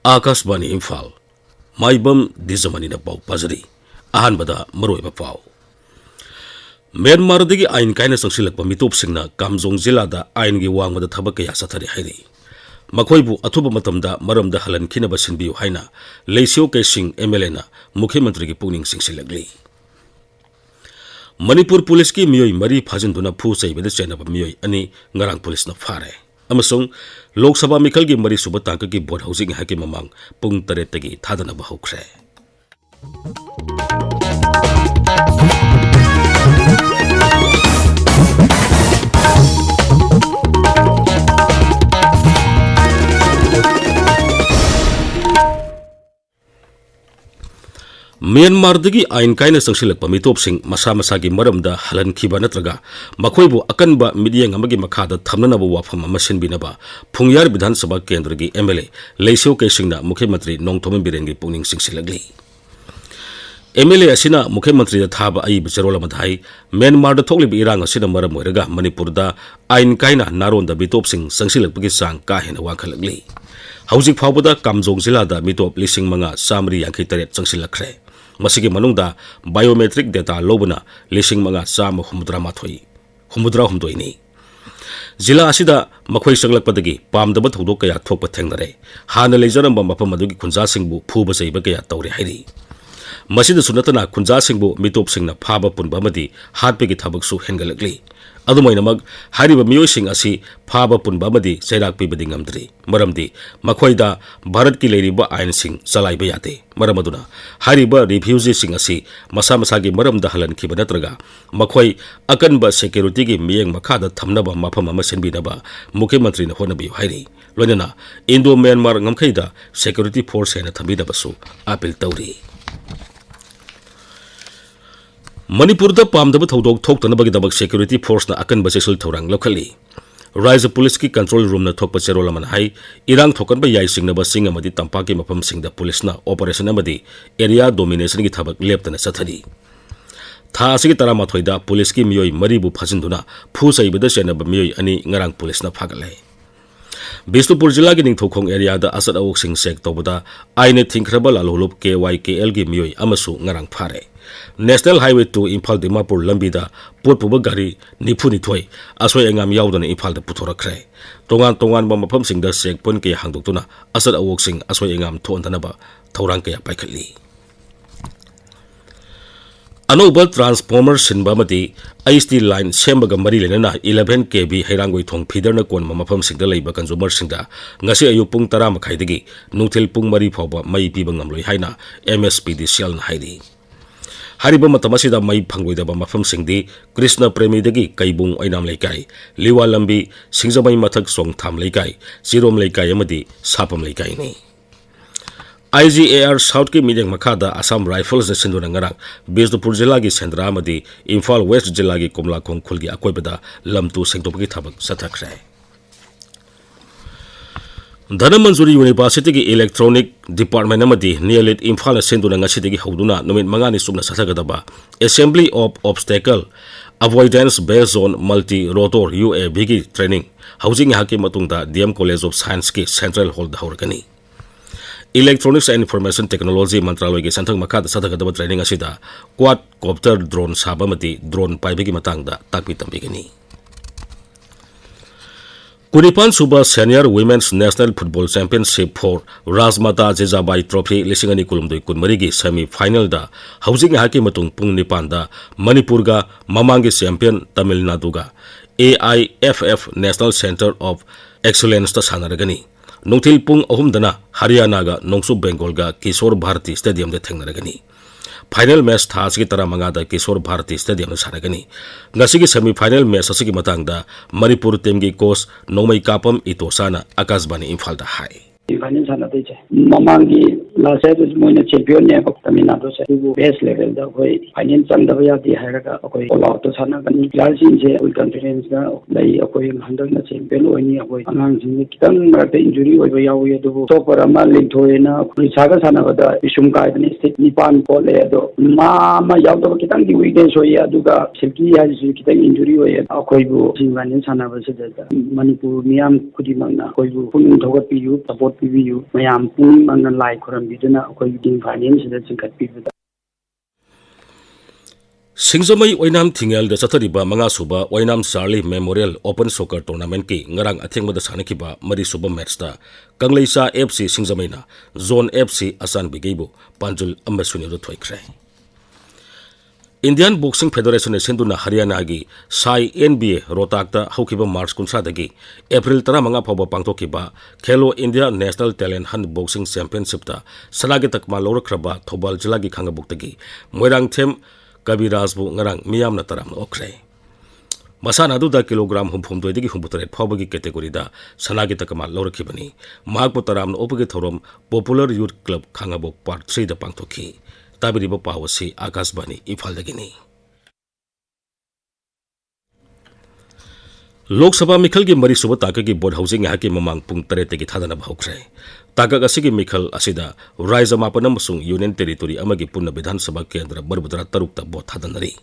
Akashbani Imphal, Maibam Dwijamani na pau pazari, ahanbada maroiba pau. Myanmar dagi ain kaina sangsilakpa mitop singna Kamjong jilada ain gi wangmada thabak kaya sathari hairi. Makhoibu athuba matamda maramda halan khinaba sinbiu haina leisio kaising MLA na Mukhyamantri gi pungning singsilagli. Manipur Police ki miyoi mari phajinduna phu saibeda chenaba miyoi ani ngarang police na phare. Amasung Lok Sabha Mikal gi mari suba tangka gi board housing haki mamang pung 8 tagi thadana ba hokre. Myanmar dagi ain kaina sangsilakpa mitop sing masa masagi maramda halan khiba natraga makhoibu akanba midyeng amagi makhada thamnanaba wafam ama sinbinaba Phungyar Bidhan Sabha Kendra gi MLA leisio kaisingna Mukhyamantri Nongthomen Biren gi pungning singsilagli. MLA asina Mukhyamantri da thaba ai bicharola madhai Myanmar da thoklib irang asina maram oiraga Manipur da ain kaina naronda mitop sing sangsilakpa gi sang ka hena wakhalagli. Haujik phawbada Kamjong jilada mitop lising manga samri yankhai taret sangsilakre. Masigi manungda biometric data lobuna lising manga sama humudra humdoi ni. Zila asida makhoi sanglakpadagi pamdaba thodok kaya thokpa thengnare. Hana leijaramba mafam adugi khunja singbu phuba saiba kaya tawre hairi. Masida sunatana khunja singbu mitop singna phaba punba amadi hatpegi thabaksu hengalakli. Adumainamag hariba miyoi sing asi phaba punba amadi sairak pibadi ngamdri. Maramdi makhoida Bharat ki leiriba ain sing salaiba yate. Maramaduna hariba refugee sing asi masa masagi maramda halan khiba natraga makhoi akanba security gi miyeng makhada thamnaba mafam ama senbinaba Mukhyamantri na honabi hairi. Loinana Indo Myanmar ngamkhaida security force hena thambidabasu appeal tawri. Manipur da pamdaba thodok thoktanabagi dabak security force na akanba sexual thorang locally. Rise police ki control room na thokpa cherola man hai irang thokanba yai singnaba sing amadi tampaki mafam singda police na operation amadi area domination gi thabak leptana sathari. Tha asigi taramathoi da police ki miyoi maribu phajinduna phu saibeda chenaba miyoi ani ngarang police na phagale. Bisnupur jila gi ningthokhong area da asat awok sing sek tobada aine thinkraba lalolup KYKL gi miyoi amasu ngarang phare. National Highway to Imphal Dimapur Lambida Potpuba Gari Nipuni Asway Engam Yaudan Imphal the Putorakre. Tongan Mapam Sing the Sek Punke Hangdutuna Asad Awok Sing Asway Engam Tontanaba Tauranke Paikali. Anobal Transformer Sinbamati IST line Sembaga Marilena 11 kb Herangoi Thong Piderna Kon Mapam Sing the Labor Consumer Singa Ngasi Ayupung Tarama Kaidigi Nutil Pung Mari Poba Mai Pibangamloi Haina MSPD Sial Haidi. Hariba matamasida may phangloidaba mafam singdi Krishna Premi dagi kaibung ainam laikai liwa lambi singjamai mathak song tham laikai sirom laikai amadi sapam laikai ni IGAR South ki mideng makhada Assam Rifles na sinduna ngarang Bisnupur jila gi Sendra amadi Imphal West jila gi Komlakhong khulgi akoibada lamtu sengtopagi thabak sathakre. Dhanamanjuri University ki Electronic Department amadi Nialit Imphal na senduna ngasidagi hauduna numit mangani sumna sathagadaba Assembly of Obstacle Avoidance Based on Multi-Rotor UAV ki training housing haki matungda DM College of Science ki Central Hall da haurkani. Electronics and Information Technology Mantraloy ki santhang makhada sathagadaba training asida quadcopter drone sabamati drone paibagi matangda takpi tambigani. Kunipan Suba Senior Women's National Football Championship for Rajmata Jejabai Trophy Lisingani Kulumdoi Kunmarigi semi-final da housing haki matung pung nipan da Manipur ga mamangi champion Tamil Nadu ga AIFF National Center of Excellence ta sanaragani. Nungtil pung ahum dana Haryana ga Nongsu Bengal ga Kishore Bharati Stadium de thengnaragani. Final match thasigi tara mangada Kishore Bharati Stadium sanagani. Ngasigi semi-final match asigi matangda Manipur team gi coach Nongmai Kapam Itosana Akashbani Imphal da hai. Final sana de che mamangi last year moina champion ne ko Tamil Nadu se base level da koi final chang da ya di hai ga koi all out sana kan classing je full confidence da lai koi handle na champion oini koi anang jing kitang mara injury oi ba yaw ye do to para ma link thoena risaga sana da isum ka ni state nipan ko le do ma yaw do kitang di weekend so ya duga silki ya ji kitang injury oi koi bu jing ban sana ba se da Manipur niam kudi mangna koi bu pun thoga pi yu support पिबियु मयाम पुंग मंगन लाइ खुरम बिदना अखोई दिन finance दा चिंखत पिबदा सिंजमई ओइनाम थिंगेल the चथरिबा मंगा सुबा Oinam Charlie memorial open soccer tournament की ngarang athengmada sanakiba mari suba match da Kangleisa FC Singzamaina Zone FC Asan Bigeibu Panjul amasuni ro thoikre Indian Boxing Federation senduna Haryana gi Sai NBA Rotak da haukiba March kunsa dagi April 15 phawa pangthokiba Khelo India National Talent Hunt Boxing Championship da salagi takma lorkraba Thobal jila gi khangabuk dagi Moirang Them Kabirasbu ngarang miyam na taram okre masana du da kilogram humphum doidigi humbutare phawbagi category da sanagi takama lorkhibani magpu taram opagi thorom Popular Youth Club khangabok part 3 da pangthoki tabiriba pawasi Akashbani Imphal dagini Lok Sabha Mikhal gi mari suba taka gi board housing ha ki mamang pung tare te gi thadana bhaukre taka asigi Mikhal asida Raija Mapanam sung Union Territory amagi punna Vidhan Sabha Kendra barbudra taruk ta board thadanari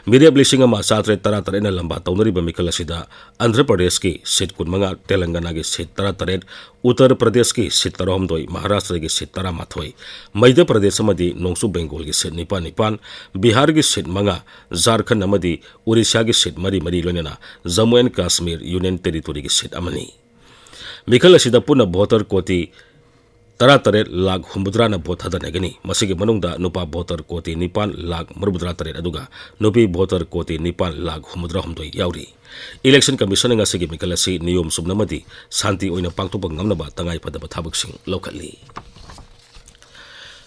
Media blessing ama satre tara tare na lamba taunari ba Mikhal asida Andhra Pradesh ki seat kunmanga Telangana gi seat tara tare Uttar Pradesh ki seat tarom doi Maharashtra gi seat tara mathoi Madhya Pradesh amadi Nongsu Bengal gi seat nipan Bihar gi seat manga Jharkhand amadi Orissa gi seat mari loinana Jammu and Kashmir Union Territory gi seat amani Mikhal asida puna voter koti tara tare lag humbudra na vote hadanagani masigi manungda nupa voter koti nipan lag marbudra tare aduga nupi voter koti nipan lag humudra humdoi yauri Election Commission nga sige Mikhal asi niyom subnamadi santi oina pangtupang ngamnaba tangay padaba thabaksing locally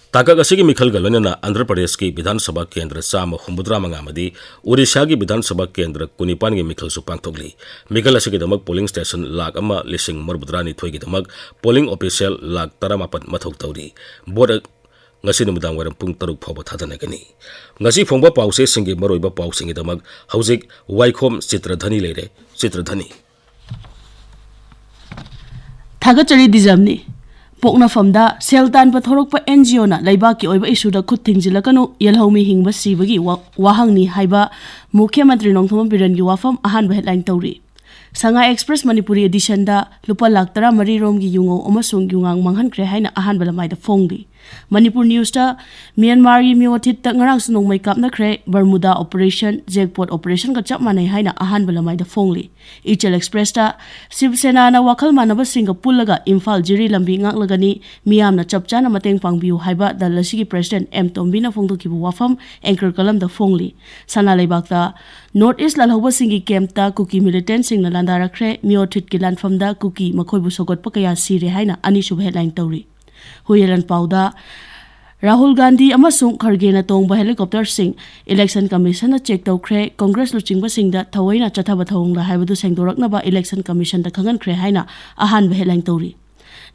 Taka asigi Mikhal galwana Andhra Pradesh ki Vidhan Sabha Kendra Sama Humbudra Mangamadi Orissa ki Vidhan Sabha Kendra Kunipan gi Mikhal su pangthogli Mikhal asigi damak polling station lag ama lising marbudra ni thoi gi damak polling official lag taramapat mathok tauri board ngasi numudang waram pung taruk phawa thadanagani ngasi phongba pause singi maroiba pausingi damak haujik Waikhom Chitradhani leire Chitradhani Thagachari Dwijamani Pokna famda seltan pathorokpa NGO na laibaki oiba issue da khut thingzilakanu yelhomi hingba sibagi wahangni haiba Mukhyamantri Nongthom Biren gi wafam ahanba headline tawri Sanga Express Manipuri edition da lupa lakh 13 rom gi yungo amasung yungang manghankre haina ahanba lamai da fongli Manipur News da Myanmar gi miothit ta ngarang sunong mai kapna khre Bermuda Operation Jackpot Operation ka chap manai haina ahanba lamai da fongli Ichal Express da Shiv Sena na wakal manaba singa pullaga Imphal jiri lambi ngaklagani miyamna chapchana mateng pangbiu haiba da lasigi President M Tombina fongdokibu wafam anchor kalam da fongli sana laibak da North East lalhoba singi camp ta Kuki militant singna landarakre miothit ki lanfam da Kuki makhoibu sogot pakaya sire haina ani shub headline tawri Huyelan Pauda Rahul Gandhi amasung Kharge na tongba helicopter sing Election Commission na check taw kre Congress luchingba singda thawaina chathaba thawong la haibadu sengdorakna ba Election Commission da khangan kre haina ahan ba headline tawri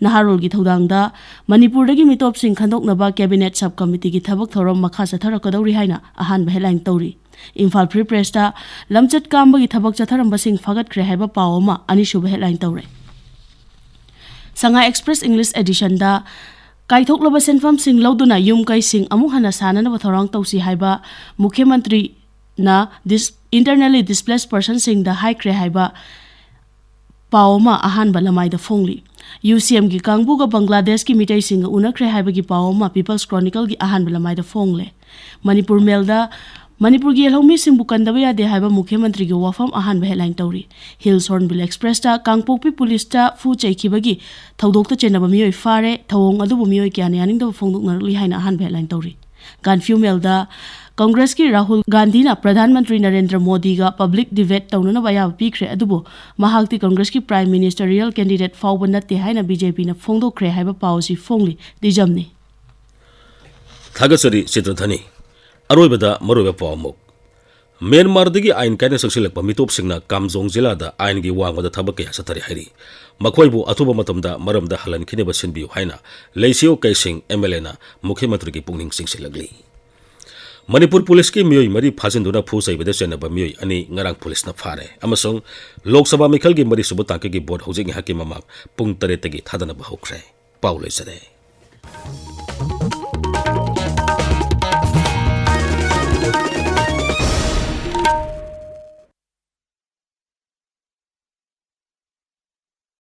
Naharol gi thodang da Manipur dagi mitop sing khandokna ba Cabinet Subcommittee gi thabak thorom makha satharakadawri haina ahan ba headline tawri Imphal Free Press da lamchat kamba gi thabak chatharamba sing phagat kre haiba pawma ani shuba headline tawre Sanga Express English edition da Kaithok senfam sing lauduna yum kai sing amuk hana sana na bathorang tausi haiba Mukhyamantri na this internally displaced person sing da high kre haiba pawma ahan balamai da fongli UCM gi kangbu ga Bangladesh ki mitai sing una kre haiba gi pawma People's Chronicle gi ahan balamai da fongle Manipur Mail da Manipur gi elhomi sing bukandaba ya de haiba Mukhyamantri gi wafam ahan ba headline tawri Hills Hornbill Express ta Kangpokpi Police ta fu chaikibagi thodokta chenaba miyoi fare thawong adubu miyoi kyani aning da fongdoknarli haina ahan ba headline tawri Ganfu Mail da Congress ki Rahul Gandhi na Pradhan Mantri Narendra Modi ga public debate tawnana ba ya pikre adubu mahakti Congress ki Prime Ministerial candidate fawba natte haina BJP na fongdokre haiba pawsi fongli dijamni Thagasari Chitradhani Aroibada Maroiba Pawmuk Myanmar dagi ain kaina sangsilakpa mitop singna Kamjong jila da ain gi wangwada thabak kaya satari hairi makhoibu athuba matamda maramda halan khineba sinbiu haina leisio kaising MLA na Mukhyamantri gi pungning singsilagli Manipur Police ki miyoi mari phajinduna phu saibada chenaba miyoi ani ngarang police na phare amasong Lok Sabha Mikhal gi mari subu tanke gi board housing hakimama pung tare tagi thadana bahokre paulai sare